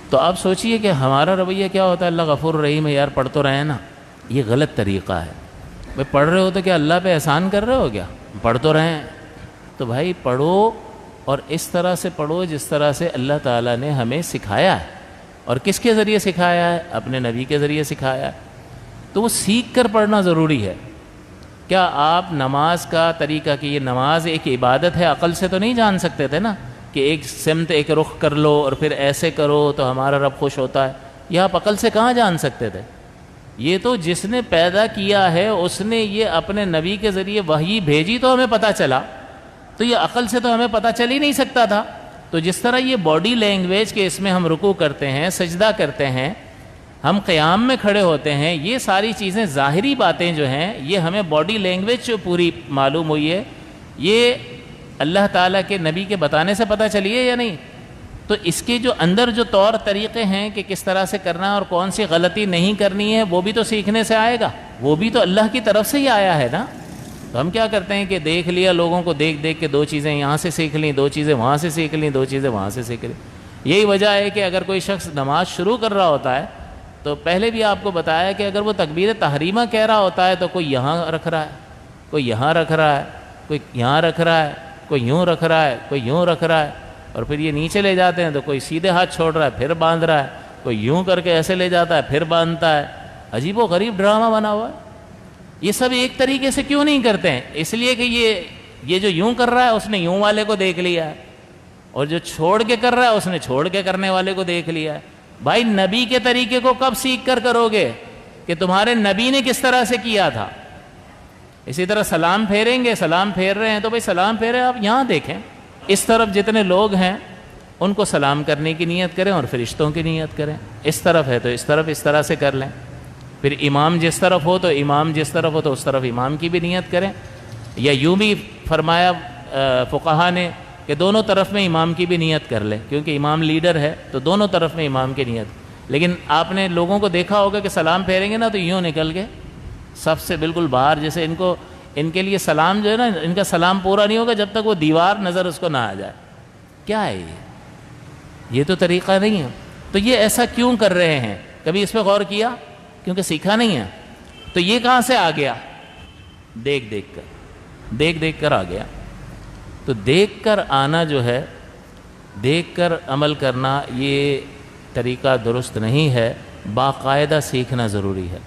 تو آپ سوچئے کہ ہمارا رویہ کیا ہوتا ہے، اللہ غفور رحیم ہے، یار پڑھ تو رہے ہیں نا. یہ غلط طریقہ ہے. بھائی پڑھ رہے ہو تو کیا اللہ پہ احسان کر رہے ہو کیا؟ پڑھ تو رہے ہیں. تو بھائی پڑھو، اور اس طرح سے پڑھو جس طرح سے اللہ تعالیٰ نے ہمیں سکھایا ہے. اور کس کے ذریعے سکھایا ہے؟ اپنے نبی کے ذریعے سکھایا ہے. تو وہ سیکھ کر پڑھنا ضروری ہے. کیا آپ نماز کا طریقہ کہ یہ نماز ایک عبادت ہے عقل سے تو نہیں جان سکتے تھے نا کہ ایک سمت ایک رخ کر لو اور پھر ایسے کرو تو ہمارا رب خوش ہوتا ہے؟ یہ آپ عقل سے کہاں جان سکتے تھے؟ یہ تو جس نے پیدا کیا ہے اس نے یہ اپنے نبی کے ذریعے وحی بھیجی تو ہمیں پتہ چلا. تو یہ عقل سے تو ہمیں پتہ چل ہی نہیں سکتا تھا. تو جس طرح یہ باڈی لینگویج کے اس میں ہم رکوع کرتے ہیں، سجدہ کرتے ہیں، ہم قیام میں کھڑے ہوتے ہیں، یہ ساری چیزیں ظاہری باتیں جو ہیں یہ ہمیں باڈی لینگویج جو پوری معلوم ہوئی ہے، یہ اللہ تعالیٰ کے نبی کے بتانے سے پتہ چلی ہے یا نہیں؟ تو اس کے جو اندر جو طور طریقے ہیں کہ کس طرح سے کرنا ہے اور کون سی غلطی نہیں کرنی ہے، وہ بھی تو سیکھنے سے آئے گا. وہ بھی تو اللہ کی طرف سے ہی آیا ہے نا. تو ہم کیا کرتے ہیں کہ دیکھ لیا لوگوں کو، دیکھ دیکھ کے دو چیزیں یہاں سے سیکھ لیں، دو چیزیں وہاں سے سیکھ لیں، دو چیزیں وہاں سے سیکھ لیں. یہی وجہ ہے کہ اگر کوئی شخص نماز شروع کر رہا ہوتا ہے تو پہلے بھی آپ کو بتایا کہ اگر وہ تکبیر تحریمہ کہہ رہا ہوتا ہے تو کوئی یہاں رکھ رہا ہے، کوئی یہاں رکھ رہا ہے، کوئی یہاں رکھ رہا ہے، کوئی یوں رکھ رہا ہے، کوئی یوں رکھ رہا ہے. اور پھر یہ نیچے لے جاتے ہیں تو کوئی سیدھے ہاتھ چھوڑ رہا ہے پھر باندھ رہا ہے، کوئی یوں کر کے ایسے لے جاتا ہے پھر باندھتا ہے. عجیب و غریب ڈرامہ بنا ہوا ہے. یہ سب ایک طریقے سے کیوں نہیں کرتے ہیں؟ اس لیے کہ یہ جو یوں کر رہا ہے اس نے یوں والے کو دیکھ لیا ہے، اور جو چھوڑ کے کر رہا ہے اس نے چھوڑ کے کرنے والے کو دیکھ لیا ہے. بھائی نبی کے طریقے کو کب سیکھ کر کرو گے کہ تمہارے نبی نے کس طرح سے کیا تھا؟ اسی طرح سلام پھیریں گے، سلام پھیر رہے ہیں تو بھائی سلام پھیرے آپ یہاں دیکھیں، اس طرف جتنے لوگ ہیں ان کو سلام کرنے کی نیت کریں اور فرشتوں کی نیت کریں. اس طرف ہے تو اس طرف اس طرح سے کر لیں. پھر امام جس طرف ہو تو امام جس طرف ہو تو اس طرف امام کی بھی نیت کریں. یا یوں بھی فرمایا فقہا نے کہ دونوں طرف میں امام کی بھی نیت کر لیں، کیونکہ امام لیڈر ہے تو دونوں طرف میں امام کی نیت. لیکن آپ نے لوگوں کو دیکھا ہوگا کہ سلام پھیریں گے نا تو یوں نکل کے سب سے بالکل باہر، جیسے ان کے لیے سلام جو ہے نا، ان کا سلام پورا نہیں ہوگا جب تک وہ دیوار نظر اس کو نہ آ جائے. کیا ہے یہ تو طریقہ نہیں ہے. تو یہ ایسا کیوں کر رہے ہیں؟ کبھی اس پہ غور کیا؟ کیونکہ سیکھا نہیں ہے. تو یہ کہاں سے آ گیا؟ دیکھ دیکھ کر آ گیا. تو دیکھ کر آنا جو ہے، دیکھ کر عمل کرنا، یہ طریقہ درست نہیں ہے. باقاعدہ سیکھنا ضروری ہے.